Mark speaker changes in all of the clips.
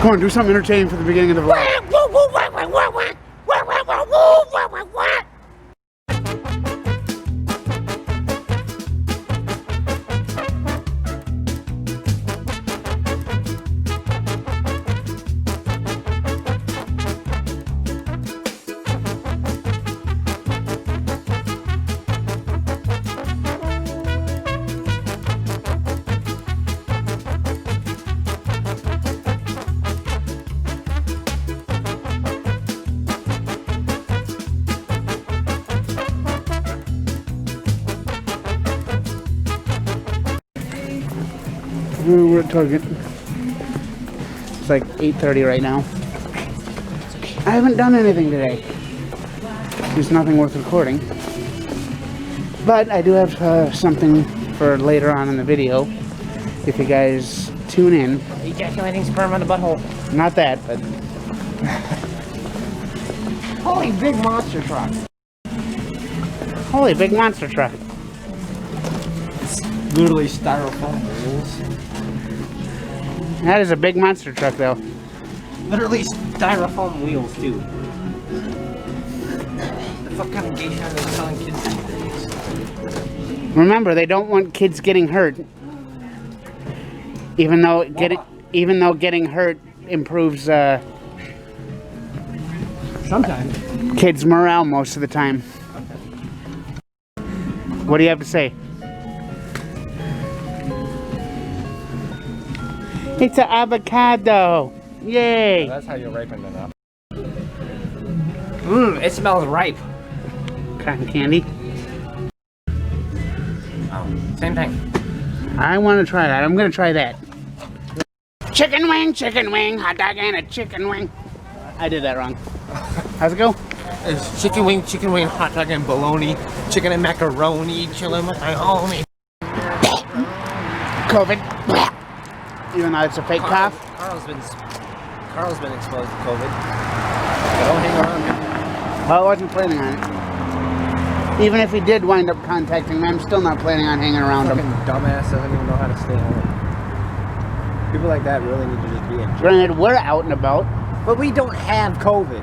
Speaker 1: Come on, do something entertaining for the beginning of the vlog. We're at Target. It's like 8:30 right now. I haven't done anything today. There's nothing worth recording. But I do have something for later on in the video. If you guys tune in.
Speaker 2: Ejaculating sperm on the butthole.
Speaker 1: Not that, but...
Speaker 2: Holy big monster truck.
Speaker 1: Holy big monster truck.
Speaker 2: It's literally styrofoam wheels.
Speaker 1: That is a big monster truck, though.
Speaker 2: Literally styrofoam wheels, too. The fuck kind of gay shit are they selling kids these days?
Speaker 1: Remember, they don't want kids getting hurt. Even though getting hurt improves
Speaker 2: Sometimes.
Speaker 1: kids' morale most of the time. What do you have to say? It's an avocado. Yay!
Speaker 2: That's how you're ripening it up. Mmm, it smells ripe.
Speaker 1: Cotton candy.
Speaker 2: Oh, same thing.
Speaker 1: I want to try that. I'm going to try that. Chicken wing, hot dog and a chicken wing. I did that wrong. How's it go?
Speaker 2: It's chicken wing, hot dog and bologna, chicken and macaroni, chilling with my homie.
Speaker 1: COVID. Even though it's a fake cough.
Speaker 2: Carl's been exposed to COVID. Don't hang around him.
Speaker 1: Well, I wasn't planning on it. Even if he did wind up contacting me, I'm still not planning on hanging around him.
Speaker 2: Fucking dumbass doesn't even know how to stay home. People like that really need to just be in jail.
Speaker 1: Granted, we're out and about.
Speaker 2: But we don't have COVID.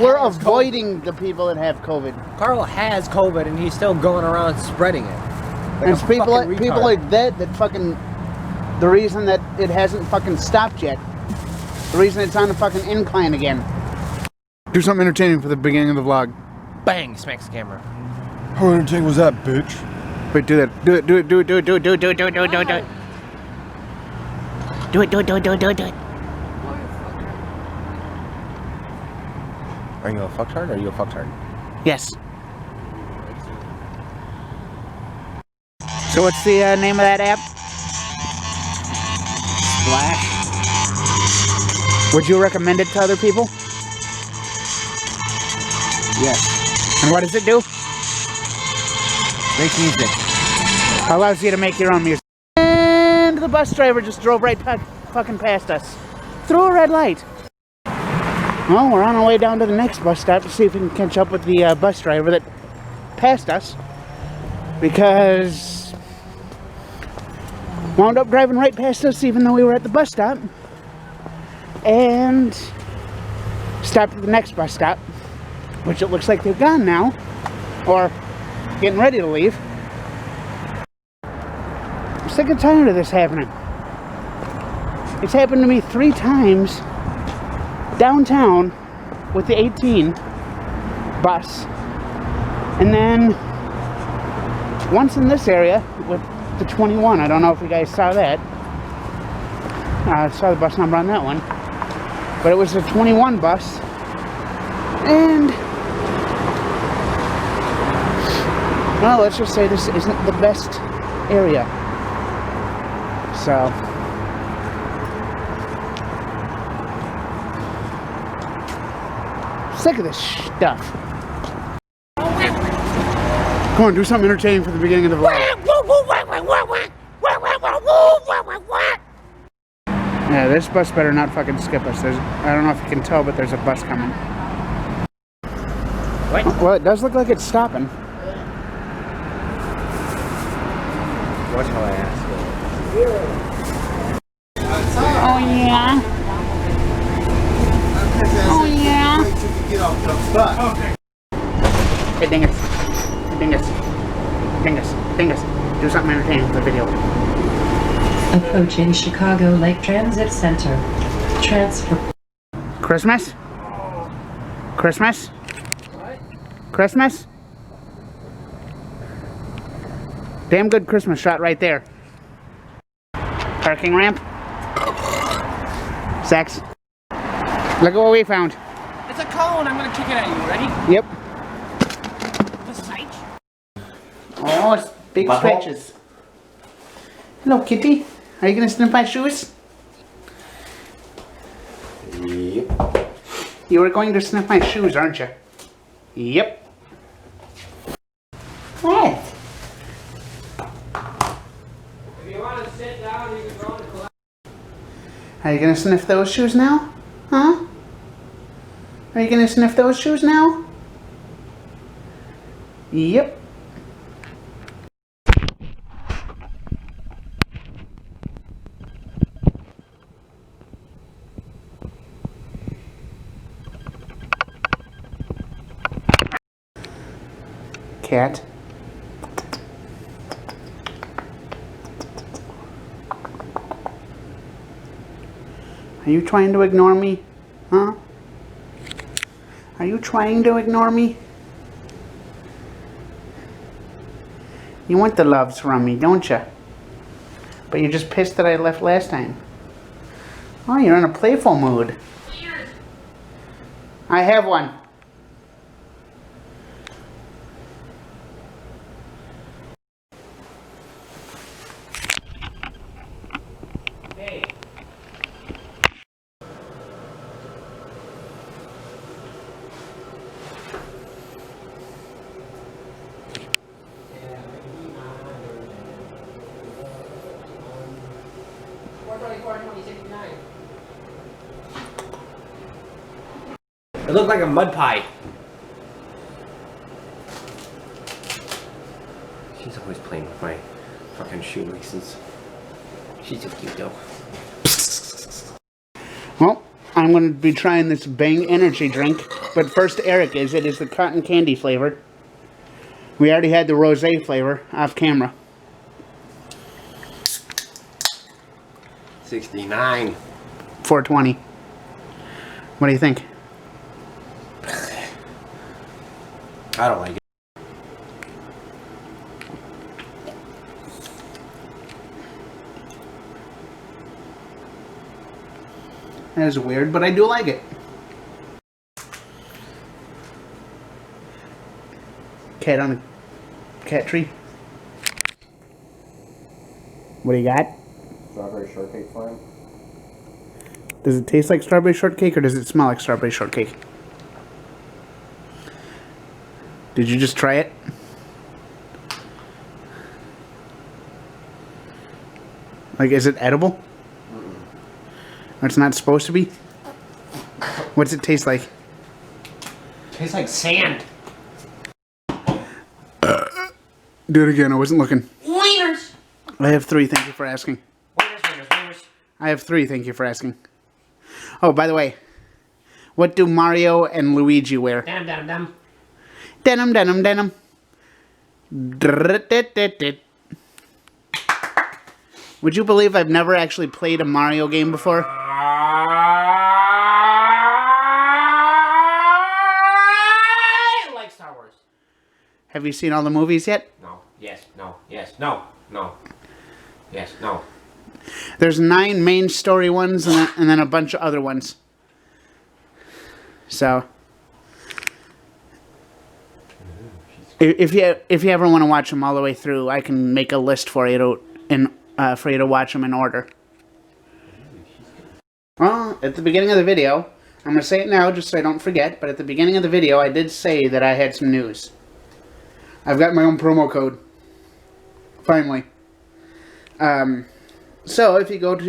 Speaker 1: We're avoiding the people that have COVID.
Speaker 2: Carl has COVID and he's still going around spreading it.
Speaker 1: And it's people like that fucking... The reason that it hasn't fucking stopped yet. The reason it's on the fucking incline again. Do something entertaining for the beginning of the vlog.
Speaker 2: Bang! Smacks the camera.
Speaker 3: How entertaining was that, bitch?
Speaker 1: Wait, do that. Do it.
Speaker 2: Are you a fucktard or are you a fucktard?
Speaker 1: Yes. So what's the name of that app?
Speaker 2: Splash.
Speaker 1: Would you recommend it to other people?
Speaker 2: Yes.
Speaker 1: And what does it do?
Speaker 2: Makes music.
Speaker 1: Allows you to make your own music. And the bus driver just drove right fucking past us. Through a red light. Well, we're on our way down to the next bus stop to see if we can catch up with the bus driver that passed us. Because... wound up driving right past us even though we were at the bus stop. And... stopped at the next bus stop. Which it looks like they've gone now. Or... getting ready to leave. I'm sick and tired of this happening. It's happened to me 3 times downtown with the 18 bus, and then once in this area with the 21. I don't know if you guys saw that. I saw the bus number on that one, but it was the 21 bus, and well, let's just say this isn't the best area. So sick of this stuff. Come on, do something entertaining for the beginning of the vlog. Yeah, this bus better not fucking skip us. I don't know if you can tell, but there's a bus coming.
Speaker 2: What?
Speaker 1: Well, it does look like it's stopping.
Speaker 2: Watch how I ask it.
Speaker 1: Oh yeah. Hey, Dingus. Hey, Dingus. Dingus. Dingus. Do something entertaining for the video.
Speaker 4: Approaching Chicago Lake Transit Center. Transfer.
Speaker 1: Christmas? Christmas? Christmas? Damn good Christmas shot right there. Parking ramp. Sex. Look at what we found.
Speaker 2: It's a cone. I'm gonna kick it at you. Ready?
Speaker 1: Yep.
Speaker 2: The sight.
Speaker 1: Oh, it's big
Speaker 2: Butthole.
Speaker 1: stretches. Hello, kitty. Are you gonna sniff my shoes?
Speaker 2: Yep.
Speaker 1: You were going to sniff my shoes, aren't you? Yep. What?
Speaker 2: If you want to sit down, you can go to class.
Speaker 1: Are you gonna sniff those shoes now? Huh? Are you gonna sniff those shoes now? Yep. Cat. Are you trying to ignore me? Huh? Are you trying to ignore me? You want the loves from me, don't you? But you're just pissed that I left last time. Oh, you're in a playful mood. I have one.
Speaker 2: Hey. It looked like a mud pie. She's always playing with my fucking shoelaces. She's so cute though.
Speaker 1: Well, I'm going to be trying this Bang energy drink. But first, Eric is. It is the cotton candy flavor. We already had the rosé flavor off camera.
Speaker 2: 69.
Speaker 1: 420. What do you think?
Speaker 2: I don't like it.
Speaker 1: That is weird, but I do like it. Cat on a cat tree. What do you got?
Speaker 3: Strawberry shortcake flan.
Speaker 1: Does it taste like strawberry shortcake or does it smell like strawberry shortcake? Did you just try it? Like, is it edible? Or it's not supposed to be? What's it taste like?
Speaker 2: Tastes like sand.
Speaker 1: Do it again, I wasn't looking.
Speaker 2: Wieners.
Speaker 1: I have 3, thank you for asking.
Speaker 2: Wieners.
Speaker 1: I have 3, thank you for asking. Oh, by the way, what do Mario and Luigi wear?
Speaker 2: Dum.
Speaker 1: Denim, denim, denim. Drrrt-dit-dit-dit. Would you believe I've never actually played a Mario game before?
Speaker 2: I like Star Wars.
Speaker 1: Have you seen all the movies yet?
Speaker 2: No. Yes. No. Yes. No. No. Yes. No.
Speaker 1: There's 9 main story ones and then a bunch of other ones. So, if you ever want to watch them all the way through, I can make a list for you to watch them in order. Well, at the beginning of the video, I'm going to say it now just so I don't forget, but at the beginning of the video I did say that I had some news. I've got my own promo code. Finally. So if you go to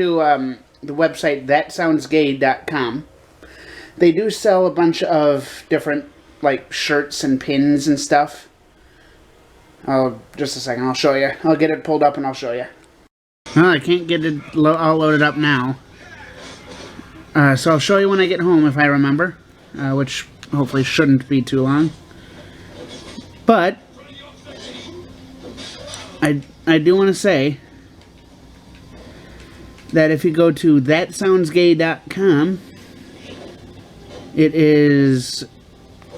Speaker 1: the website thatsoundsgay.com, they do sell a bunch of different like shirts and pins and stuff. Oh, just a second, I'll show you. I'll get it pulled up and I'll show you. Oh, I can't get it all loaded up now. So I'll show you when I get home if I remember, which hopefully shouldn't be too long. But I do want to say that if you go to thatsoundsgay.com, it is,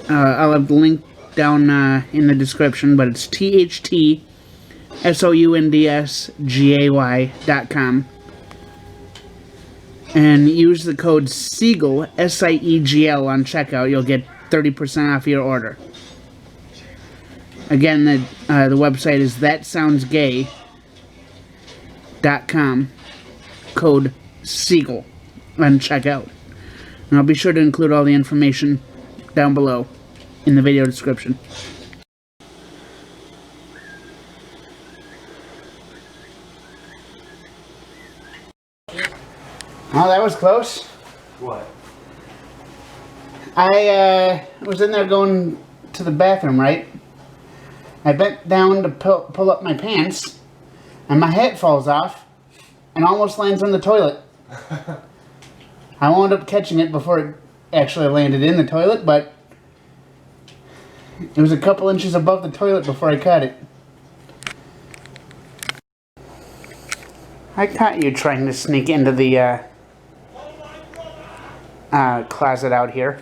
Speaker 1: I'll have the link down in the description, but it's THTSOUNDSGAY.com, and use the code SIEGL, SIEGL, on checkout. You'll get 30% off your order. Again, the website is thatsoundsgay.com, code SIEGL on checkout. And I'll be sure to include all the information down below in the video description. Oh, that was close.
Speaker 3: What?
Speaker 1: I was in there going to the bathroom, right? I bent down to pull up my pants, and my hat falls off and almost lands on the toilet. I wound up catching it before it actually landed in the toilet, but it was a couple inches above the toilet before I caught it. I caught you trying to sneak into the closet out here.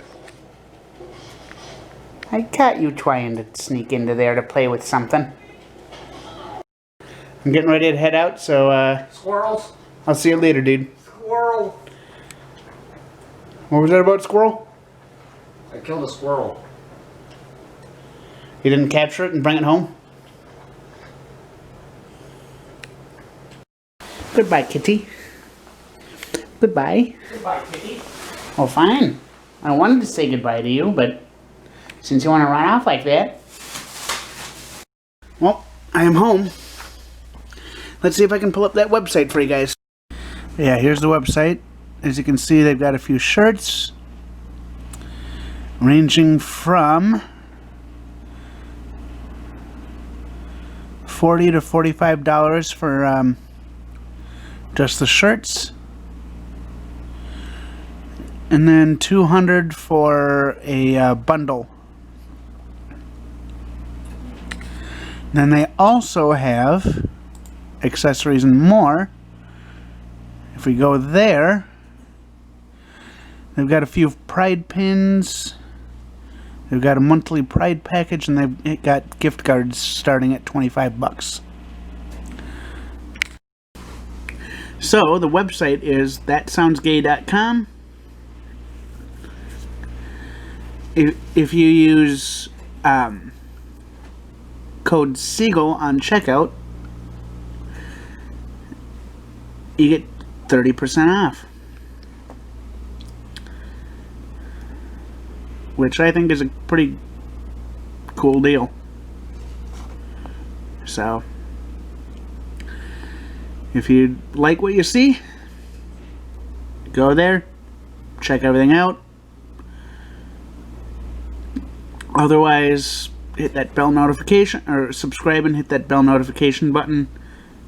Speaker 1: I caught you trying to sneak into there to play with something. I'm getting ready to head out, so
Speaker 3: Squirrels?
Speaker 1: I'll see you later, dude.
Speaker 3: Squirrel!
Speaker 1: What was that about squirrel?
Speaker 3: I killed a squirrel.
Speaker 1: You didn't capture it and bring it home? Goodbye, kitty. Goodbye.
Speaker 3: Goodbye, kitty.
Speaker 1: Oh, fine. I wanted to say goodbye to you, but since you want to run off like that... Well, I am home. Let's see if I can pull up that website for you guys. Yeah, here's the website. As you can see, they've got a few shirts ranging from $40 to $45 for just the shirts, and then $200 for a bundle. Then they also have accessories and more. If we go there, they've got a few Pride pins. They've got a monthly Pride package, and they've got gift cards starting at $25. So the website is thatsoundsgay.com. If you use code SIEGL on checkout, you get 30% off, which I think is a pretty cool deal. So if you like what you see, go there, check everything out. Otherwise, hit that bell notification, or subscribe and hit that bell notification button,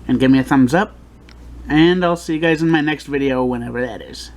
Speaker 1: and give me a thumbs up. And I'll see you guys in my next video, whenever that is.